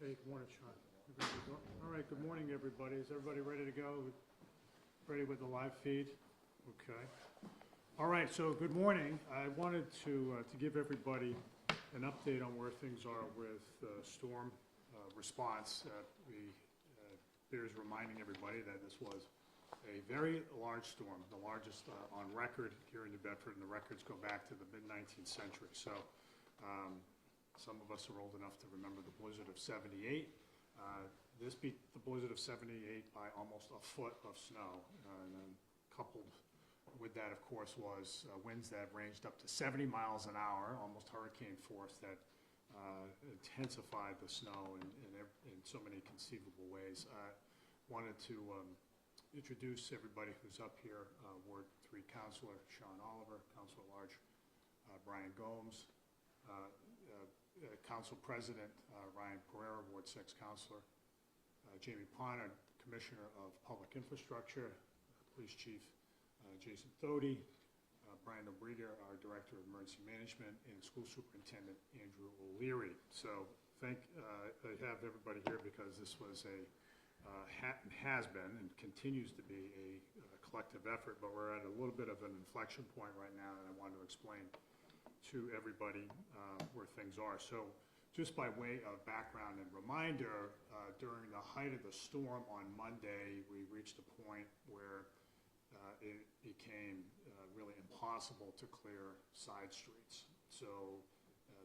Hey, good morning, Sean. All right, good morning, everybody. Is everybody ready to go? Ready with the live feed? Okay. All right, so good morning. I wanted to give everybody an update on where things are with storm response. Bears reminding everybody that this was a very large storm, the largest on record here in New Bedford, and the records go back to the mid-19th century. So some of us are old enough to remember the blizzard of '78. This beat the blizzard of '78 by almost a foot of snow, and then coupled with that, of course, was winds that ranged up to 70 miles an hour, almost hurricane force, that intensified the snow in so many conceivable ways. Wanted to introduce everybody who's up here. Ward 3 Councilor Sean Oliver, Councilor at Large Brian Gomes, Council President Ryan Pereira, Ward 6 Councilor Jamie Ponte, Commissioner of Public Infrastructure, Police Chief Jason Thody, Brian Nobrega, our Director of Emergency Management, and School Superintendent Andrew O'Leary. So I have everybody here because this was has been and continues to be a collective effort, but we're at a little bit of an inflection point right now, and I wanted to explain to everybody where things are. So just by way of background and reminder, during the height of the storm on Monday, we reached a point where it became really impossible to clear side streets. So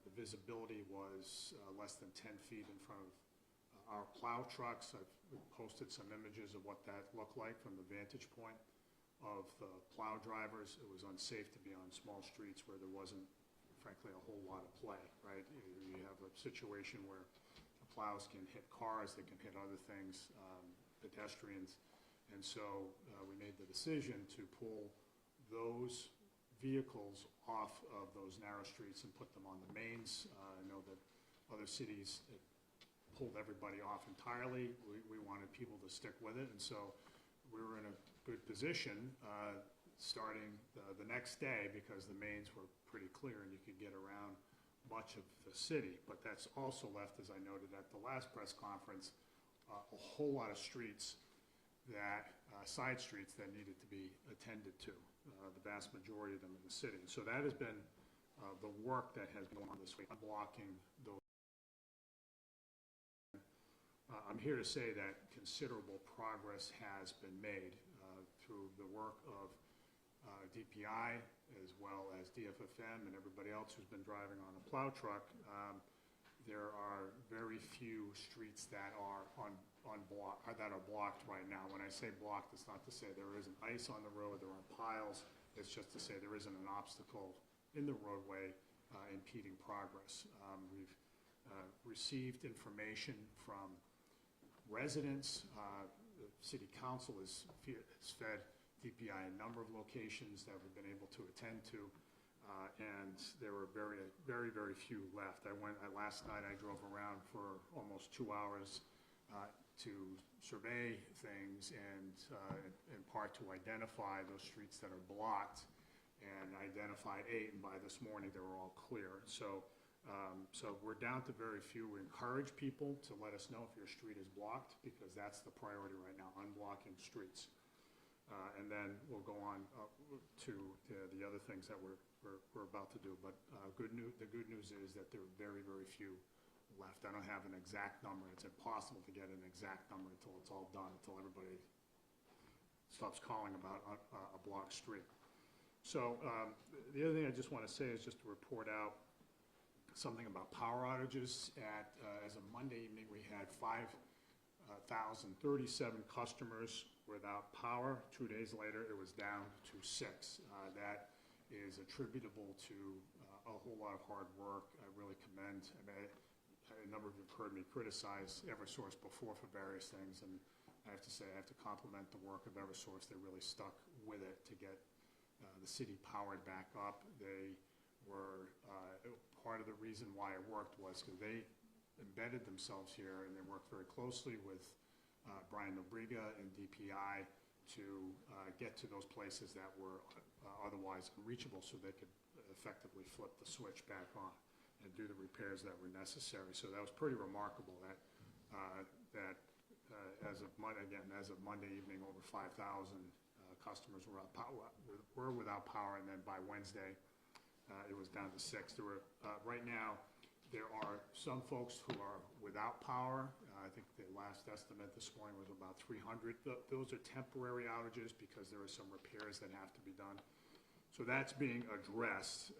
the visibility was less than 10 feet in front of our plow trucks. I've posted some images of what that looked like from the vantage point of the plow drivers. It was unsafe to be on small streets where there wasn't, frankly, a whole lot of play, right? You have a situation where the plows can hit cars, they can hit other things, pedestrians, and so we made the decision to pull those vehicles off of those narrow streets and put them on the mains. I know that other cities pulled everybody off entirely. We wanted people to stick with it, and so we were in a good position starting the next day because the mains were pretty clear and you could get around much of the city. But that's also left, as I noted at the last press conference, a whole lot of streets side streets that needed to be attended to, the vast majority of them in the city. So that has been the work that has been on this week, unblocking those. I'm here to say that considerable progress has been made through the work of DPI as well as DFFM and everybody else who's been driving on a plow truck. There are very few streets that are that are blocked right now. When I say blocked, it's not to say there isn't ice on the road, there aren't piles. It's just to say there isn't an obstacle in the roadway impeding progress. We've received information from residents. The City Council has fed DPI a number of locations that we've been able to attend to, and there were very, very, very few left. Last night I drove around for almost 2 hours to survey things and in part to identify those streets that are blocked, and I identified 8, and by this morning they were all clear. So we're down to very few. We encourage people to let us know if your street is blocked, because that's the priority right now, unblocking streets. And then we'll go on to the other things that we're about to do. But the good news is that there are very, very few left. I don't have an exact number. It's impossible to get an exact number until it's all done, until everybody stops calling about a blocked street. So the other thing I just want to say is just to report out something about power outages. As of Monday evening, we had 5,037 customers without power. 2 days later, it was down to 6. That is attributable to a whole lot of hard work. I really commend, a number of you have heard me criticize Eversource before for various things, and I have to say I have to compliment the work of Eversource. They really stuck with it to get the city powered back up. They were part of the reason why it worked was because they embedded themselves here, and they worked very closely with Brian Nobrega and DPI to get to those places that were otherwise unreachable, so they could effectively flip the switch back on and do the repairs that were necessary. So that was pretty remarkable. That that as of Monday evening, over 5,000 customers were without power, and then by Wednesday, it was down to 6. There were right now. There are some folks who are without power. I think the last estimate this morning was about 300. Those are temporary outages because there are some repairs that have to be done. So that's being addressed.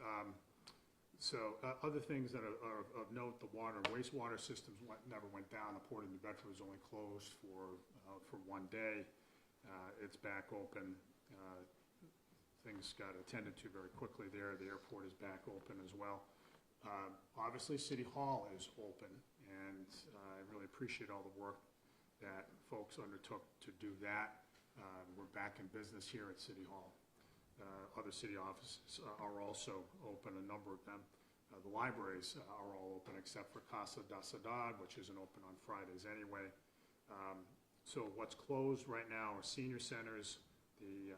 Other things that are of note, the water and wastewater systems never went down. The Port of New Bedford was only closed for 1 day. It's back open. Things got attended to very quickly there. The airport is back open as well. Obviously, City Hall is open, and I really appreciate all the work that folks undertook to do that. We're back in business here at City Hall. Other city offices are also open, a number of them. The libraries are all open except for Casa da Cidade, which isn't open on Fridays anyway. So what's closed right now are senior centers, the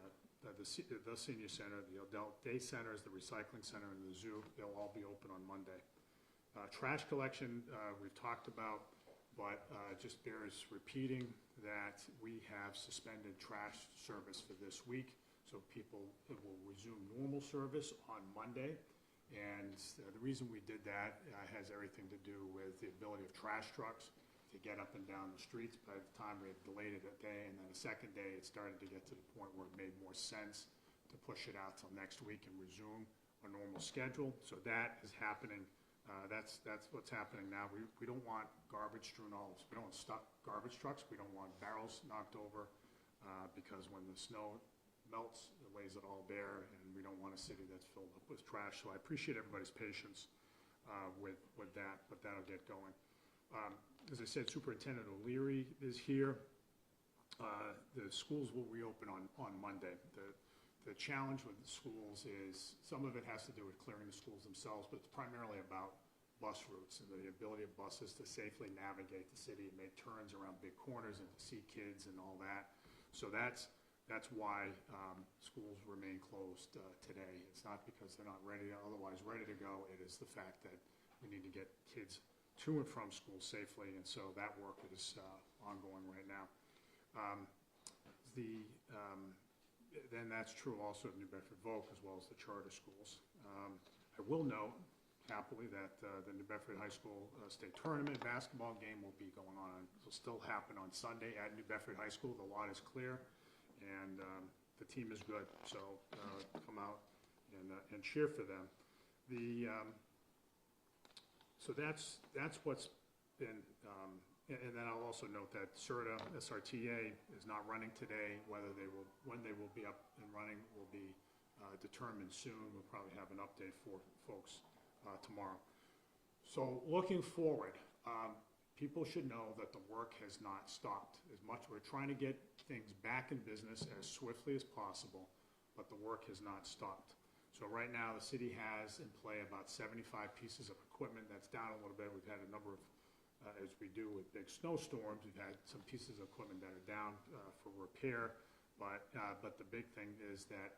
senior center, the adult day centers, the recycling center, and the zoo. They'll all be open on Monday. Trash collection we've talked about, but just bears repeating that we have suspended trash service for this week, so people will resume normal service on Monday. And the reason we did that has everything to do with the ability of trash trucks to get up and down the streets. By the time we had delayed it a day, and then a second day, it started to get to the point where it made more sense to push it out till next week and resume a normal schedule. So that is happening. That's what's happening now. We don't want garbage strewn all. We don't want stuck garbage trucks. We don't want barrels knocked over because when the snow melts, it lays it all bare, and we don't want a city that's filled up with trash. So I appreciate everybody's patience with that, but that'll get going. As I said, Superintendent O'Leary is here. The schools will reopen on Monday. The challenge with the schools is some of it has to do with clearing the schools themselves, but it's primarily about bus routes and the ability of buses to safely navigate the city and make turns around big corners and to see kids and all that. So that's why schools remain closed today. It's not because they're not otherwise ready to go. It is the fact that we need to get kids to and from school safely, and so that work is ongoing right now. Then that's true also of New Bedford Voc as well as the charter schools. I will note happily that the New Bedford High School state tournament basketball game will be going on. It will still happen on Sunday at New Bedford High School. The lot is clear, and the team is good, so come out and cheer for them. So that's what's been, and then I'll also note that SRTA is not running today. When they will be up and running will be determined soon. We'll probably have an update for folks tomorrow. So looking forward, people should know that the work has not stopped. We're trying to get things back in business as swiftly as possible, but the work has not stopped. So right now, the city has in play about 75 pieces of equipment. That's down a little bit. We've had a number of, as we do with big snowstorms, we've had some pieces of equipment that are down for repair. But the big thing is that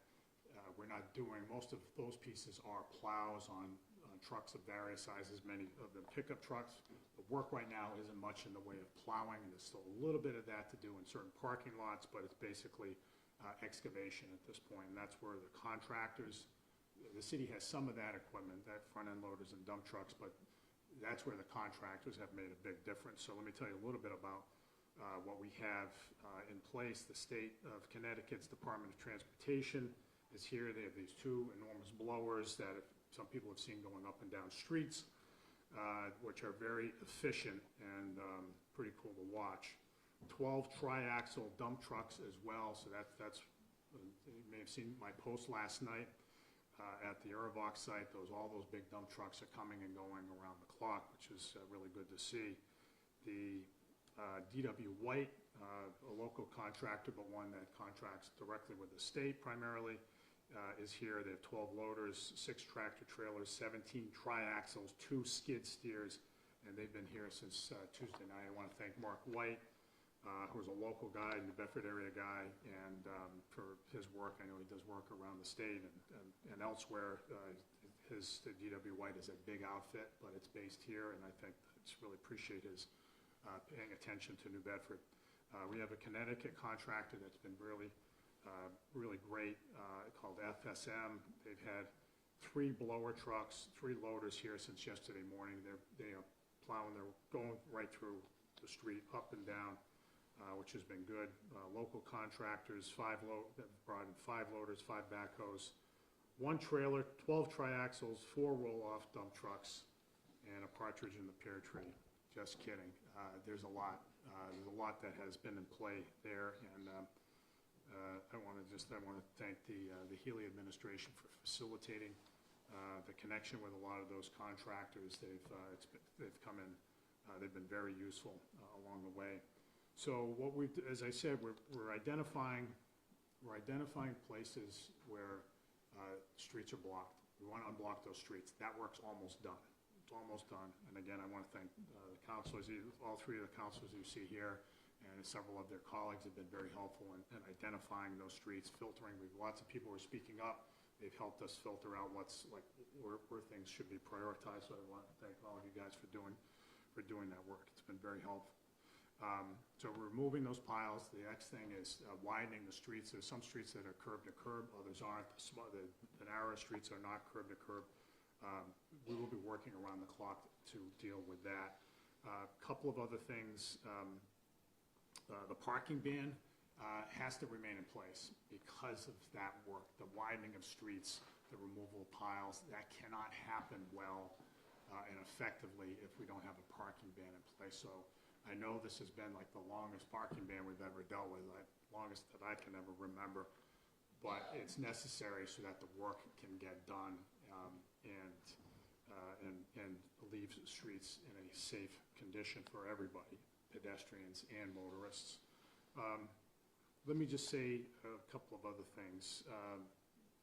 we're not doing, most of those pieces are plows on trucks of various sizes, many of them pickup trucks. The work right now isn't much in the way of plowing, and there's still a little bit of that to do in certain parking lots, but it's basically excavation at this point, and that's where the contractors, the city has some of that equipment, that front-end loaders and dump trucks, but that's where the contractors have made a big difference. So let me tell you a little bit about what we have in place. The state of Connecticut's Department of Transportation is here. They have these two enormous blowers that some people have seen going up and down streets, which are very efficient and pretty cool to watch. 12 tri-axle dump trucks as well, so that's you may have seen my post last night at the Irvox site. All those big dump trucks are coming and going around the clock, which is really good to see. The DW White, a local contractor, but one that contracts directly with the state primarily, is here. They have 12 loaders, 6 tractor trailers, 17 tri-axles, 2 skid steers, and they've been here since Tuesday night. I want to thank Mark White, who's a local guy, New Bedford area guy, and for his work. I know he does work around the state and elsewhere. The DW White is a big outfit, but it's based here, and I think I just really appreciate his paying attention to New Bedford. We have a Connecticut contractor that's been really great, called FSM. They've had 3 blower trucks, 3 loaders here since yesterday morning. They are plowing, they're going right through the street, up and down, which has been good. Local contractors, they've brought in 5 loaders, 5 backhoes, 1 trailer, 12 triaxles, 4 roll-off dump trucks, and a partridge in the pear tree. Just kidding. There's a lot. There's a lot that has been in play there, and I want to thank the Healy administration for facilitating the connection with a lot of those contractors. They've come in. They've been very useful along the way. So as I said, we're identifying places where streets are blocked. We want to unblock those streets. That work's almost done. It's almost done. And again, I want to thank the counselors, all 3 of the counselors you see here, and several of their colleagues have been very helpful in identifying those streets, filtering. Lots of people who are speaking up. They've helped us filter out where things should be prioritized. So I want to thank all of you guys for doing that work. It's been very helpful. So we're removing those piles. The next thing is widening the streets. There's some streets that are curb to curb, others aren't. The narrow streets are not curb to curb. We will be working around the clock to deal with that. A couple of other things. The parking ban has to remain in place because of that work. The widening of streets, the removal of piles, that cannot happen well and effectively if we don't have a parking ban in place. So I know this has been like the longest parking ban we've ever dealt with, like longest that I can ever remember, but it's necessary so that the work can get done and leave the streets in a safe condition for everybody, pedestrians and motorists. Let me just say a couple of other things.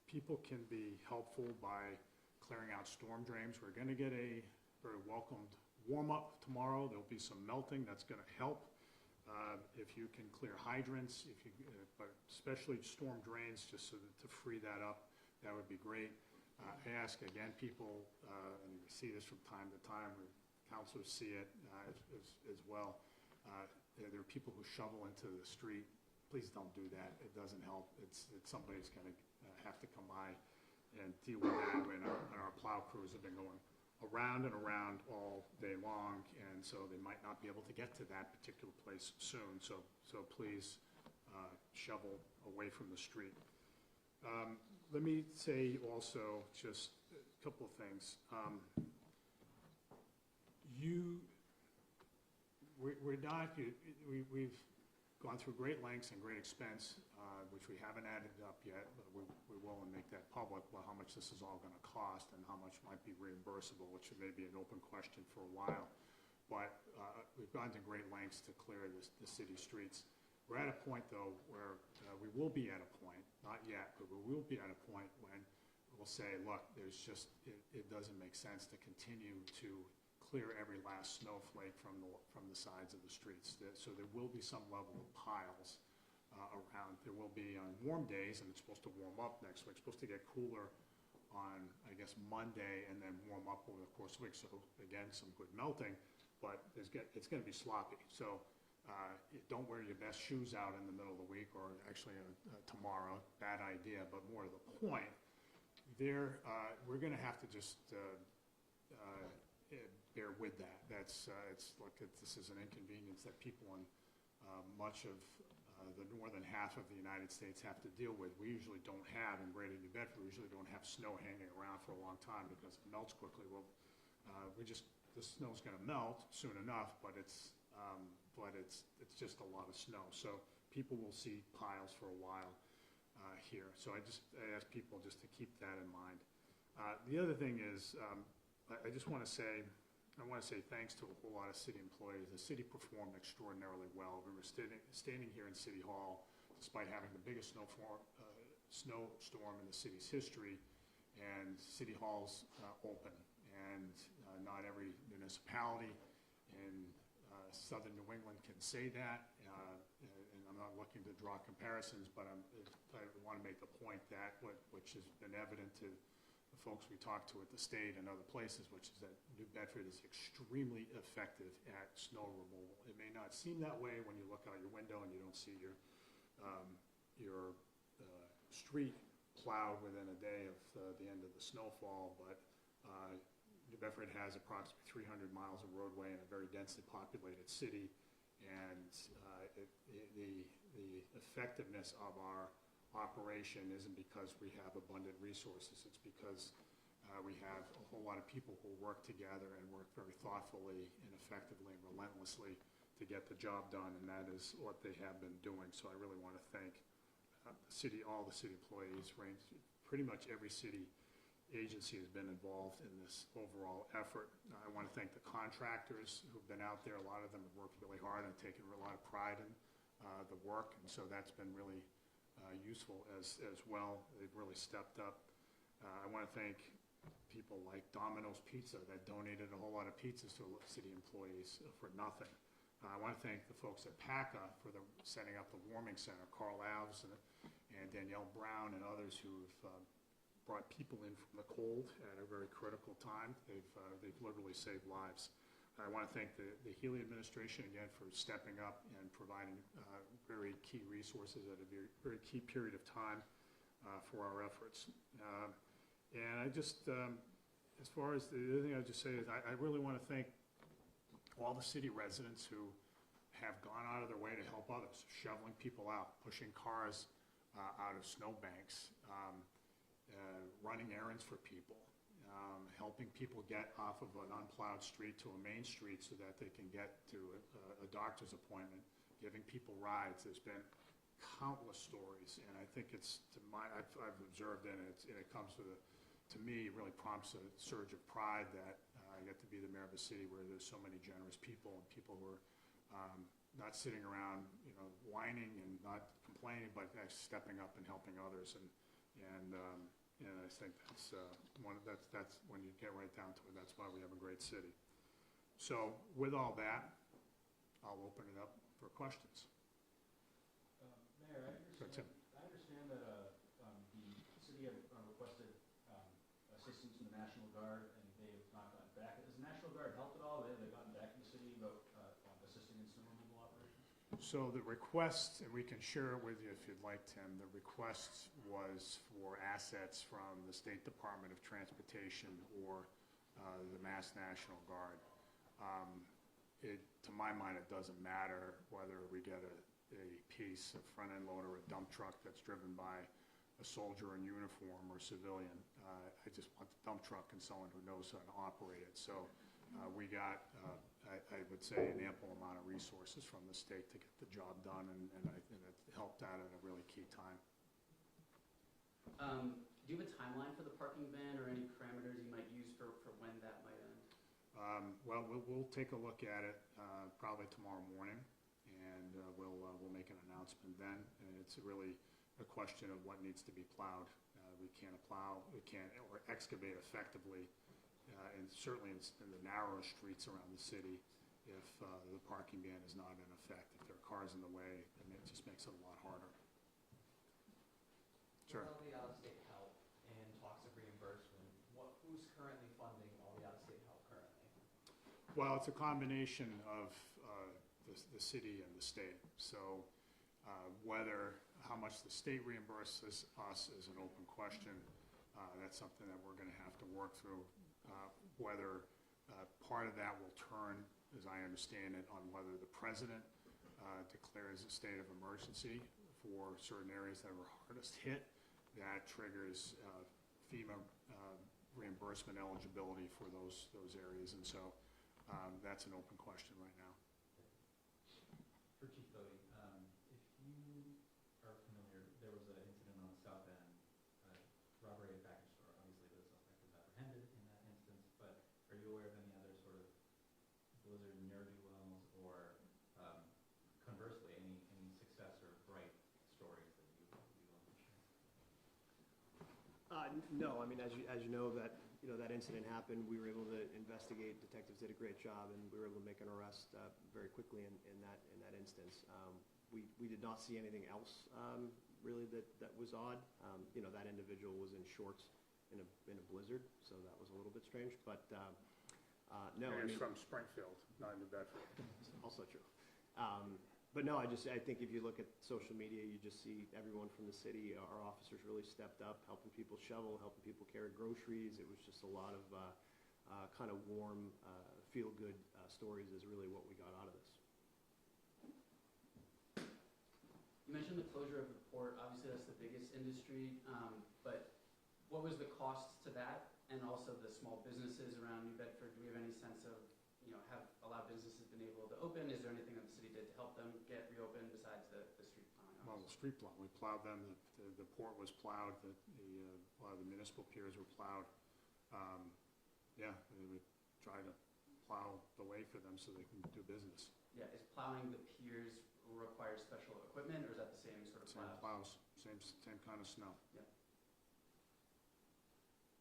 People can be helpful by clearing out storm drains. We're going to get a very welcomed warm-up tomorrow. There'll be some melting. That's going to help. If you can clear hydrants, but especially storm drains, just so to free that up, that would be great. I ask again, people, and you see this from time to time, counselors see it as well. There are people who shovel into the street. Please don't do that. It doesn't help. Somebody's going to have to come by and deal with that. And our plow crews have been going around and around all day long, and so they might not be able to get to that particular place soon. So please shovel away from the street. Let me say also just a couple of things. We've gone through great lengths and great expense, which we haven't added up yet, but we will and make that public, well, how much this is all going to cost and how much might be reimbursable, which may be an open question for a while. But we've gone to great lengths to clear the city streets. We're at a point, though, where we will be at a point, not yet, but we will be at a point when we'll say, look, it doesn't make sense to continue to clear every last snowflake from the sides of the streets. So there will be some level of piles around. There will be on warm days, and it's supposed to warm up next week. It's supposed to get cooler on, I guess, Monday, and then warm up over the course of the week. So again, some good melting, but it's going to be sloppy. So don't wear your best shoes out in the middle of the week, or actually tomorrow. Bad idea, but more to the point, we're going to have to just bear with that. This is an inconvenience that people in much of the northern half of the United States have to deal with. We usually don't have, in Greater New Bedford, we usually don't have snow hanging around for a long time because it melts quickly. Well, the snow's going to melt soon enough, but it's just a lot of snow. So people will see piles for a while here. So I ask people just to keep that in mind. The other thing is, I want to say thanks to a whole lot of city employees. The city performed extraordinarily well. We were standing here in City Hall, despite having the biggest snowstorm in the city's history, and City Hall's open. And not every municipality in southern New England can say that. And I'm not looking to draw comparisons, but I want to make the point that which has been evident to the folks we talk to at the state and other places, which is that New Bedford is extremely effective at snow removal. It may not not seem that way when you look out your window and you don't see your street plowed within a day of the end of the snowfall, but New Bedford has approximately 300 miles of roadway in a very densely populated city, and the effectiveness of our operation isn't because we have abundant resources. It's because we have a whole lot of people who work together and work very thoughtfully and effectively and relentlessly to get the job done, and that is what they have been doing. So I really want to thank all the city employees. Pretty much every city agency has been involved in this overall effort. I want to thank the contractors who've been out there. A lot of them have worked really hard and taken a lot of pride in the work, and so that's been really useful as well. They've really stepped up. I want to thank people like Domino's Pizza that donated a whole lot of pizzas to city employees for nothing. I want to thank the folks at PACA for setting up the warming center, Carl Alves and Danielle Brown and others who've brought people in from the cold at a very critical time. They've literally saved lives. I want to thank the Healy administration again for stepping up and providing very key resources at a very key period of time for our efforts. And I just, as far as the other thing I'll just say is I really want to thank all the city residents who have gone out of their way to help others, shoveling people out, pushing cars out of snowbanks, running errands for people, helping people get off of an unplowed street to a main street so that they can get to a doctor's appointment, giving people rides. There's been countless stories, and I think I've observed it, and it comes with to me, it really prompts a surge of pride that I get to be the mayor of a city where there's so many generous people and people who are not sitting around, whining and not complaining, but actually stepping up and helping others. And I think that's when you get right down to it, that's why we have a great city. So with all that, I'll open it up for questions. Mayor, I understand that the city have requested assistance from the National Guard, and they have not gotten back. Has the National Guard helped at all? Have they gotten back to the city about assisting in snow removal operations? So the request, and we can share it with you if you'd like, Tim, the request was for assets from the State Department of Transportation or the Mass National Guard. To my mind, it doesn't matter whether we get a piece, a front-end loader, a dump truck that's driven by a soldier in uniform or civilian. I just want the dump truck and someone who knows how to operate it. So we got, I would say, an ample amount of resources from the state to get the job done, and it helped out at a really key time. Do you have a timeline for the parking ban or any parameters you might use for when that might end? Well, we'll take a look at it probably tomorrow morning, and we'll make an announcement then. And it's really a question of what needs to be plowed. We can't plow, or excavate effectively, and certainly in the narrow streets around the city if the parking ban is not in effect. If there are cars in the way, then it just makes it a lot harder. Sure. All the out-of-state help and talks of reimbursement, who's currently funding all the out-of-state help currently? Well, it's a combination of the city and the state. So how much the state reimburses us is an open question. That's something that we're going to have to work through. Whether part of that will turn, as I understand it, on whether the president declares a state of emergency for certain areas that were hardest hit. That triggers FEMA reimbursement eligibility for those areas, and so that's an open question right now. For Chief Bodie, if you are familiar, there was an incident on the south end, robbery at a package store. Obviously, the suspect was apprehended in that instance, but are you aware of any other sort of blizzard ne'er-do-wells or conversely, any success or bright stories that you want to share? No, I mean, as you know, that incident happened. We were able to investigate. Detectives did a great job, and we were able to make an arrest very quickly in that instance. We did not see anything else really that was odd. That individual was in shorts in a blizzard, so that was a little bit strange. But no, And it's from Springfield, not New Bedford. Also true. But no, I think if you look at social media, you just see everyone from the city, our officers really stepped up, helping people shovel, helping people carry groceries. It was just a lot of kind of warm, feel-good stories is really what we got out of this. You mentioned the closure of the port. Obviously, that's the biggest industry, but what was the cost to that, and also the small businesses around New Bedford? Do we have any sense of, have a lot of businesses been able to open? Is there anything that the city did to help them get reopened besides the street plowing? Well, the street plow, we plowed them, the port was plowed, a lot of the municipal piers were plowed. Yeah, we try to plow the way for them so they can do business. Yeah, is plowing the piers require special equipment, or is that the same sort of Same plows, same kind of snow. Yeah.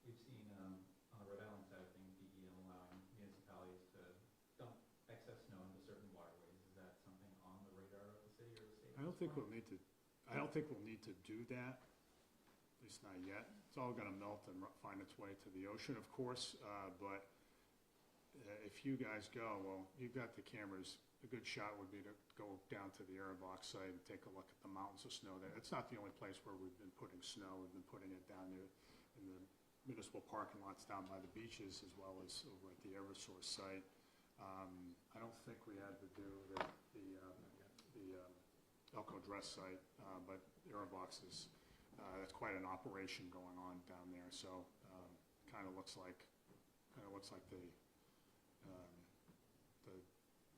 We've seen, on the Rhode Island side of things, DEM allowing municipalities to dump excess snow into certain waterways. Is that something on the radar of the city or the state? I don't think we'll need to do that, at least not yet. It's all gonna melt and find its way to the ocean, of course, but if you guys go, well, you've got the cameras. A good shot would be to go down to the Aerobox site and take a look at the mountains of snow there. It's not the only place where we've been putting snow. We've been putting it down there in the municipal parking lots down by the beaches, as well as over at the Eversource site. I don't think we had to do the Elko Dress site, but Aerobox is, that's quite an operation going on down there. So kind of looks like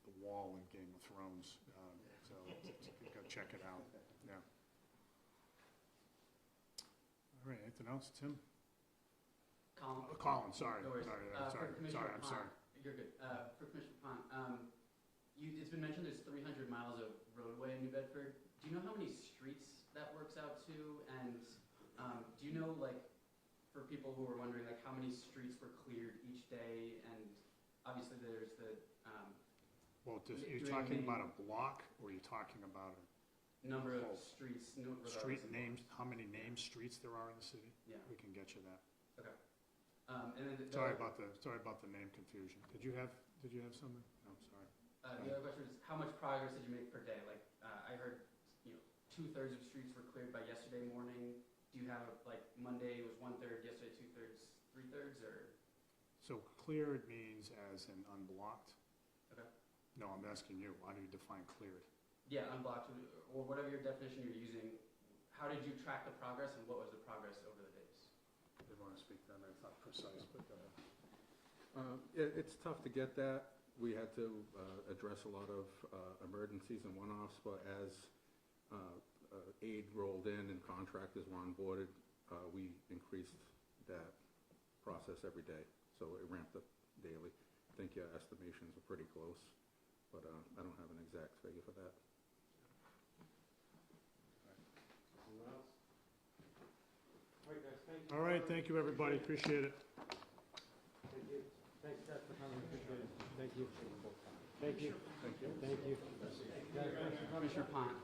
the wall in Game of Thrones. So go check it out. Yeah. All right. Anything else, Tim? Colin, sorry. No worries. Sorry. I'm sorry. You're good. For Commissioner Pont, it's been mentioned there's 300 miles of roadway in New Bedford. Do you know how many streets that works out to? And do you know, like, for people who are wondering, like, how many streets were cleared each day? And obviously there's the well, you're talking about a block, or are you talking about a number of streets? Street names, how many named streets there are in the city? Yeah. We can get you that. Okay. And then Sorry about the name confusion. Did you have something? No, sorry. The other question is, how much progress did you make per day? Like, I heard, 2/3 of streets were cleared by yesterday morning. Do you have, like, Monday was 1/3, yesterday 2/3, 3/3, or? So cleared means as in unblocked? Okay. No, I'm asking you. How do you define cleared? Yeah, unblocked, or whatever your definition you're using. How did you track the progress, and what was the progress over the days? I didn't want to speak to that. It's not precise, but It's tough to get that. We had to address a lot of emergencies and one-offs, but as aid rolled in and contractors were onboarded, we increased that process every day. So it ramped up daily. I think your estimations are pretty close, but I don't have an exact figure for that. Anyone else? All right, guys, thank you. all right. Thank you, everybody. Appreciate it. Thank you. Thanks, guys, for coming. Appreciate it. Thank you. Thank you. Thank you. Thank you. Guys, thanks for coming. Commissioner Pont.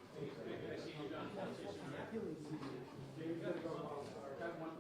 Got one